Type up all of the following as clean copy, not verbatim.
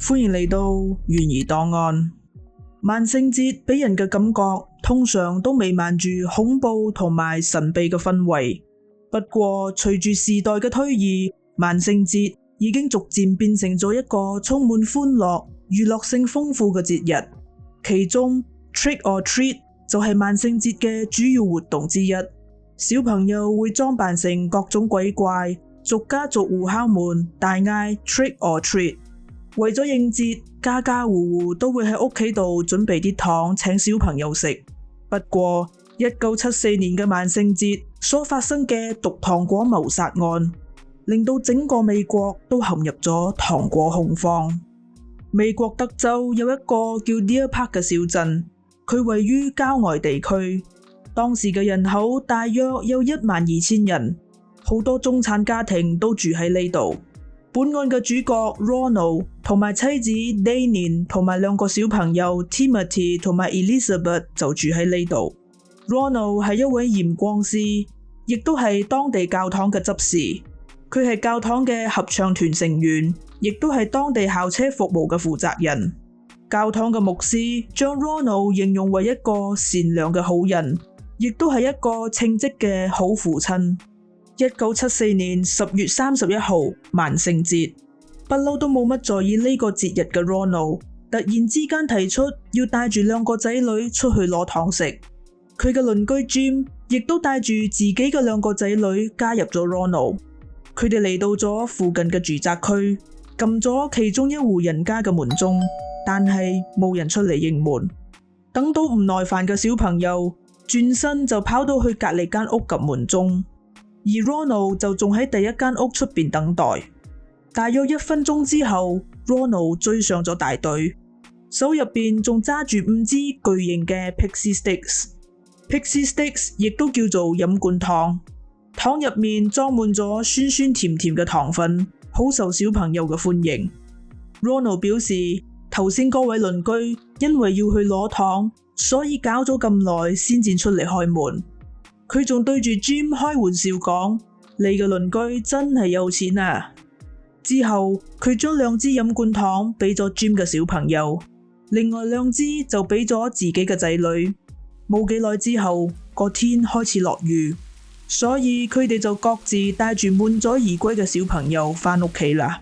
歡迎嚟到懸疑檔案。萬聖節俾人嘅感覺通常都彌漫住恐怖同埋神秘嘅氛圍。不過隨住時代嘅推移，萬聖節已經逐漸變成咗一個充滿歡樂、娛樂性豐富嘅節日。其中 Trick or Treat 就係萬聖節嘅主要活動之一。小朋友會裝扮成各種鬼怪，逐家逐戶敲門，大嗌 Trick or Treat。為咗應節，家家戶戶都會喺屋企度準備啲糖請小朋友食。不過1974年嘅萬聖節所發生嘅毒糖果謀殺案，令到整個美國都陷入咗糖果恐慌。美國德州有一個叫 Deer Park 嘅小鎮，佢位於郊外地區，當時嘅人口大約有12000人，好多中產家庭都住喺呢度。本案嘅主角 Ronald 同埋妻子 Damien 同埋2個小朋友 Timothy 同埋 Elizabeth 就住喺呢度。Ronald 係一位驗光師，亦都係當地教堂嘅執事。佢係教堂嘅合唱團成員，亦都係當地校車服務嘅負責人。教堂嘅牧師將 Ronald 形容為一個善良嘅好人，亦都係一個稱職嘅好父親。1974年10月31號，萬聖節，不嬲都冇乜在意呢個節日嘅 Ronald， 突然之間提出要帶住2個仔女出去攞糖食。佢嘅鄰居 Jim 亦都帶住自己嘅2個仔女加入咗 Ronald。佢哋嚟到咗附近嘅住宅區，撳咗其中一戶人家嘅門鐘，但係冇人出嚟應門。等到唔耐煩嘅小朋友轉身就跑到去隔籬間屋撳門鐘。而 Ronald 就仲喺第一間屋出邊等待。大約1分鐘之後 ，Ronald 追上咗大隊，手入邊仲揸住5支巨型嘅 Pixie Sticks。Pixie Sticks 亦都叫做飲管糖，糖入面裝滿咗酸酸甜甜嘅糖分，好受小朋友嘅歡迎。Ronald 表示，頭先嗰位鄰居因為要去攞糖，所以搞咗咁耐先至出嚟開門。佢仲對住 Jim 開玩笑講：你嘅鄰居真係有錢啊！之後佢將2支飲管糖俾咗 Jim 嘅小朋友，另外2支就俾咗自己嘅仔女。冇幾耐之後，個天開始落雨，所以佢哋就各自帶住滿載而歸嘅小朋友返屋企啦。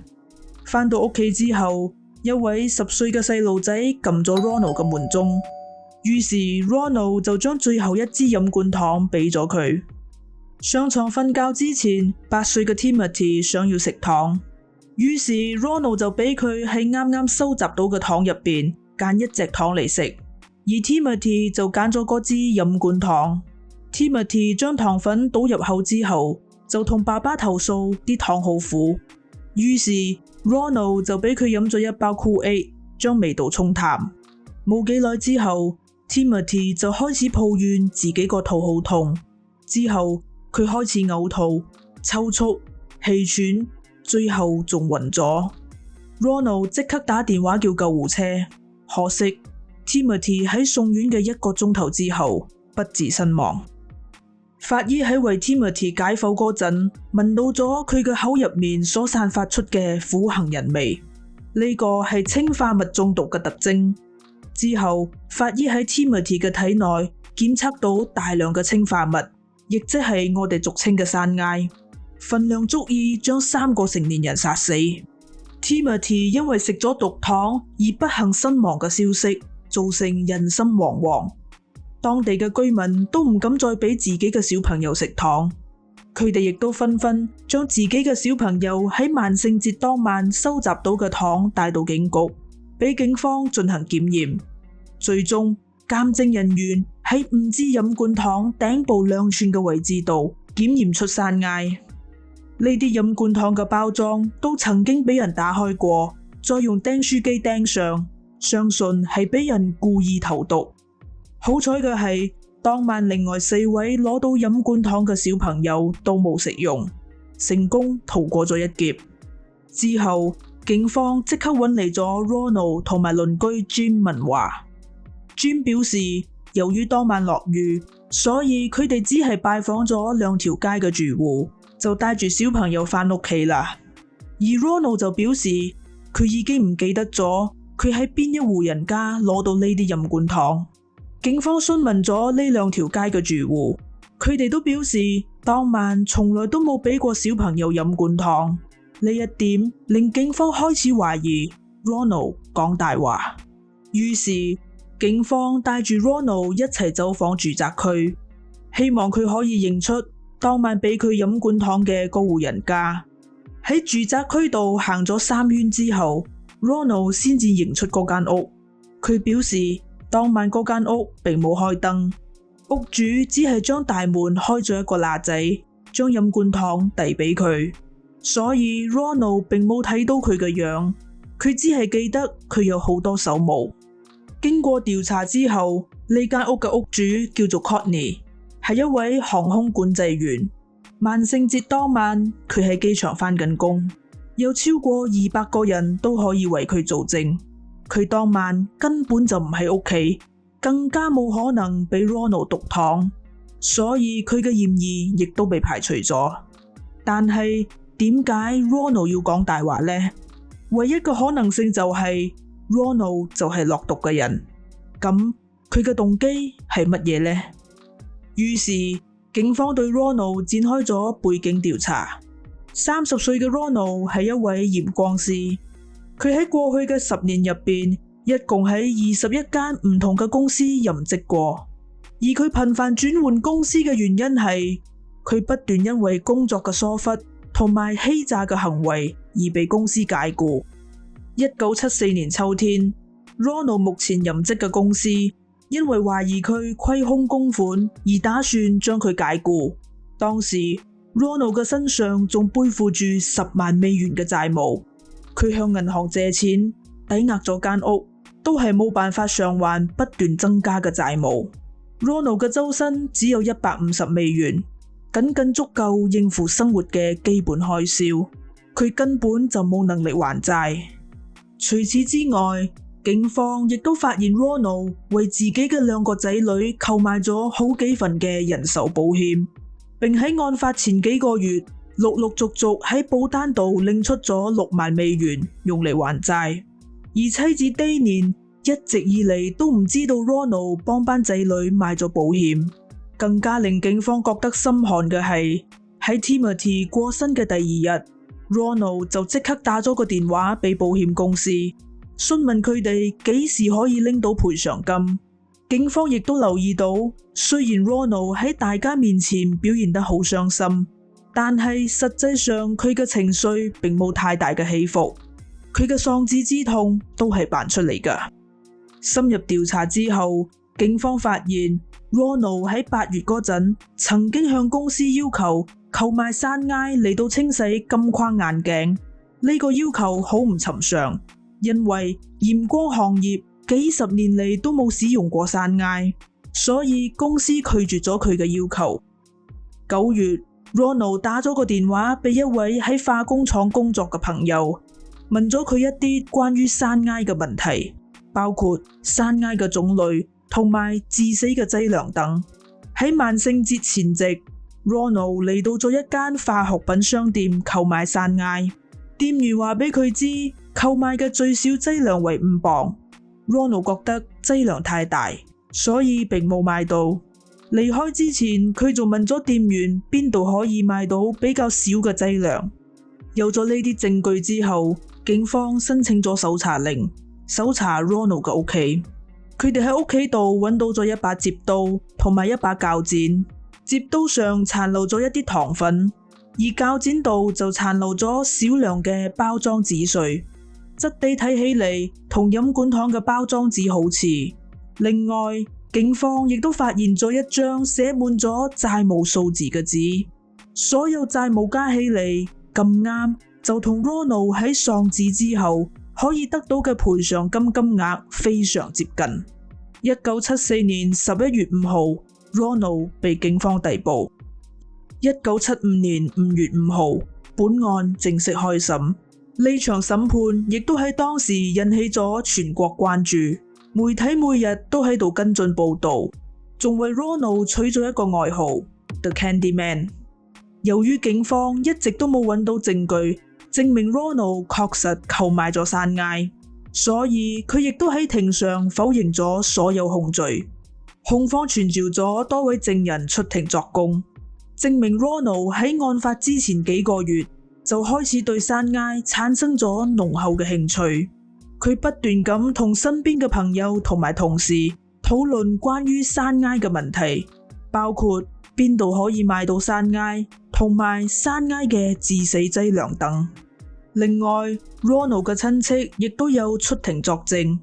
返到屋企之後，一位10歲嘅細路仔撳咗 Ronald 嘅門鐘。於是 Ronald 就將最後1支飲管糖俾咗佢。上床瞓覺之前，8歲嘅 Timothy 想要食糖，於是 Ronald 就俾佢喺啱啱收集到嘅糖入邊揀1隻糖嚟食，而 Timothy 就揀咗嗰支飲管糖。Timothy 將糖粉倒入口之後，就同爸爸投訴啲糖好苦，於是 Ronald 就俾佢飲咗1包 Kool-Aid，將味道沖淡。冇幾耐之後，Timothy 就開始抱怨自己個肚好痛，之後佢開始嘔吐、抽搐、氣喘，最後仲暈咗。Ronald 即刻打電話叫救護車，可惜 Timothy 喺送院嘅1個鐘頭之後不治身亡。法醫喺為 Timothy 解剖嗰陣，聞到咗佢嘅口入面所散發出嘅苦杏仁味，呢個係氰化物中毒嘅特徵。之後，法醫喺 Timothy 嘅體內檢測到大量嘅氰化物，亦即係我哋俗稱嘅山埃，份量足以將3個成年人殺死。Timothy 因為食咗毒糖而不幸身亡嘅消息，造成人心惶惶。當地嘅居民都唔敢再俾自己嘅小朋友食糖，佢哋亦都紛紛將自己嘅小朋友喺萬聖節當晚收集到嘅糖帶到警局，俾警方進行檢驗。最終，鑑證人員喺5支飲管糖頂部2寸嘅位置度檢驗出山埃。呢啲飲管糖嘅包裝都曾經俾人打開過，再用釘書機釘上，相信係俾人故意投毒。好彩嘅係，當晚另外4位攞到飲管糖嘅小朋友都冇食用，成功逃過咗一劫。之後，警方即刻揾嚟咗 Ronald 同埋鄰居 Jim 問話。Jim 表示，由於當晚落雨，所以佢哋只係拜訪咗2條街嘅住戶，就帶住小朋友返屋企啦。而 Ronald 就表示，佢已經唔記得咗佢喺邊一戶人家攞到呢啲飲管糖。警方詢問咗呢兩條街嘅住戶，佢哋都表示當晚從來都冇俾過小朋友飲管糖。呢一點令警方開始懷疑 Ronald 講大話。於是警方帶住 Ronald 一齊走訪住宅區，希望佢可以認出當晚俾佢飲管糖嘅嗰戶人家。喺住宅區度行咗3圈之後， Ronald 先至認出嗰間屋。佢表示當晚嗰間屋並冇開燈，屋主只係將大門開咗一個罅仔，將飲管糖遞俾佢，所以 Ronald 並冇睇到佢嘅樣，佢只係記得佢有好多手毛。經過調查之後，呢間屋嘅屋主叫做 Courtney， 係一位航空管制員。萬聖節當晚，佢喺機場返緊工，有超過200個人都可以為佢做證。佢當晚根本就唔喺屋企，更加冇可能俾 Ronald 毒糖，所以佢嘅嫌疑亦都被排除咗。但係點解 Ronald 要講大話呢？唯一嘅可能性就係 Ronald 就係落毒嘅人。咁佢嘅動機係乜嘢呢？於是警方對 Ronald 展開咗背景調查。30歲嘅 Ronald 係一位驗光師，佢喺過去嘅10年入邊，一共喺21間唔同嘅公司任職過。而佢頻繁轉換公司嘅原因係，佢不斷因為工作嘅疏忽同埋欺詐嘅行為而被公司解雇。1974年秋天， Ronald 目前任職嘅公司因為懷疑佢虧空公款而打算將佢解雇。當時 Ronald 嘅身上仲背負住10萬美元嘅債務，佢向銀行借錢抵押咗間屋，都係冇辦法償還不斷增加嘅債務。Ronald 嘅周薪只有150美元，僅僅足夠應付生活嘅基本開銷，佢根本就冇能力還債。除此之外，警方亦都發現 Ronald 為自己嘅2個仔女購買咗好幾份嘅人壽保險，並喺案發前幾個月陸陸續續喺保單度領出咗6萬美元用嚟還債。而妻子 Daniel 一直以嚟都唔知道 Ronald 幫班仔女買咗保險。更加令警方覺得心寒嘅係，喺 Timothy 過身嘅第2日， Ronald 就即刻打咗個電話俾保險公司，詢問佢哋幾時可以拎到賠償金。警方亦都留意到，雖然 Ronald 喺大家面前表現得好傷心，但係實際上佢嘅情緒並冇太大嘅起伏，佢嘅喪子之痛都係扮出嚟㗎。深入調查之後，警方發現 Ronald 喺8月嗰陣曾經向公司要求購買山埃嚟到清洗金框眼鏡。呢個要求好唔尋常，因為驗光行業幾十年嚟都冇使用過山埃，所以公司拒絕咗佢嘅要求。9月 Ronald 打咗個電話俾一位喺化工廠工作嘅朋友，問咗佢一啲關於山埃嘅問題，包括山埃嘅種類同埋致死嘅劑量等。喺萬聖節前夕， Ronald 嚟到咗一間化學品商店購買山埃，店員話俾佢知購買嘅最少劑量為5磅。 Ronald 覺得劑量太大，所以並冇買到。離開之前，佢仲問咗店員邊度可以買到比較少嘅劑量。有咗呢啲證據之後，警方申請咗搜查令，搜查 Ronald 嘅屋企。佢哋喺屋企度揾到咗一把摺刀同埋一把鉸剪，摺刀上殘留咗一啲糖粉，而鉸剪度就殘留咗少量嘅包裝紙碎，質地睇起嚟同飲管糖嘅包裝紙好似。另外，警方亦都發現咗一張寫滿咗債務數字嘅紙，所有債務加起嚟咁啱就同 Ronald 喺喪子之後可以得到嘅賠償金額非常接近。1974年11月5號 Ronald 被警方逮捕。1975年5月5號本案正式開審。呢場審判亦都喺當時引起咗全國關注，媒體每日都喺度跟進報道，仲為 Ronald 取咗一個外號 The Candyman。由於警方一直都冇揾到證據證明 Ronald 確實購買咗山埃，所以佢亦都喺庭上否認咗所有控罪。控方傳召咗多位證人出庭作供，證明 Ronald 喺案發之前幾個月就開始對山埃產生咗濃厚嘅興趣。佢不斷咁同身邊嘅朋友同埋同事討論關於山埃嘅問題，包括邊度可以買到山埃，同埋山埃嘅致死劑量等。另外 Ronald 嘅親戚亦都有出庭作證，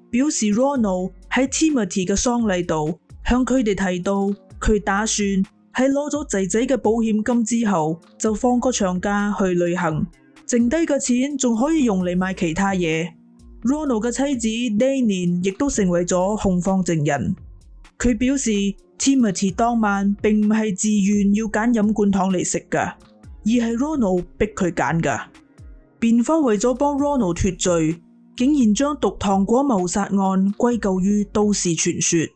表示 Ronald 喺 Timothy 嘅喪禮度向佢哋提到，佢打算喺攞咗仔仔嘅保險金之後就放個長假去旅行，剩低嘅錢仲可以用嚟買其他嘢。Ronald 嘅妻子 Daniel 亦都成為咗控方證人，佢表示 Timothy 當晚並唔係自願要揀飲管糖嚟食噶，而係 Ronald 逼佢揀噶。辯方為咗幫 Ronald 脫罪，竟然將毒糖果謀殺案歸咎於都市傳說。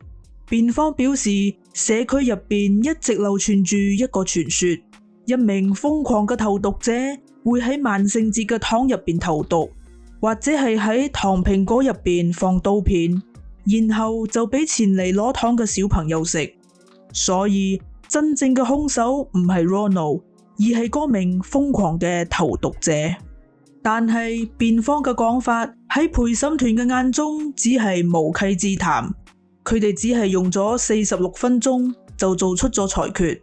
辯方表示，社區入邊一直流傳住一個傳說，一名瘋狂嘅投毒者會喺萬聖節嘅糖入邊投毒，或者係喺糖蘋果入邊放刀片，然後就俾前嚟攞糖嘅小朋友食。所以真正嘅兇手唔係 Ronald， 而係嗰名瘋狂嘅投毒者。但係辯方嘅講法喺陪審團嘅眼中只係無稽之談，佢哋只係用咗46分鐘就做出咗裁決。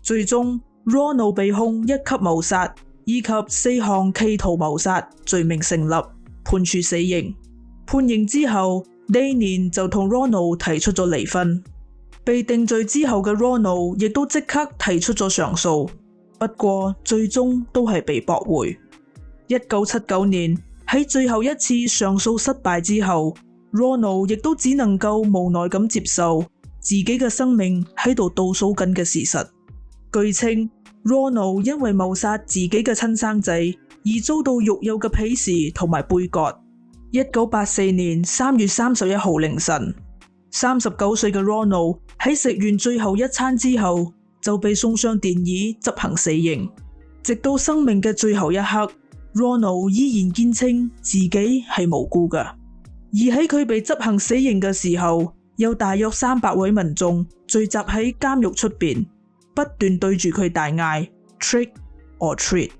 最終 Ronald 被控1級謀殺以及4項企圖謀殺罪名成立，判處死刑。判刑之後 Daniel 就同 Ronald 提出咗離婚。被定罪之後嘅 Ronald 亦都即刻提出咗上訴，不過最終都係被駁回。1979年喺最後一次上訴失敗之後， Ronald 亦都只能夠無奈咁接受自己嘅生命喺度倒數緊嘅事實。據稱 Ronald 因為謀殺自己嘅親生仔而遭到獄友嘅鄙視同埋杯葛。1984年3月31號凌晨，39歲嘅 Ronald 喺食完最後一餐之後就被送上電椅執行死刑。直到生命嘅最後一刻， Ronald 依然堅稱自己係無辜嘅。而喺佢被執行死刑嘅時候，有大約300位民眾聚集喺監獄出邊，不斷對住佢大嗌 Trick or treat。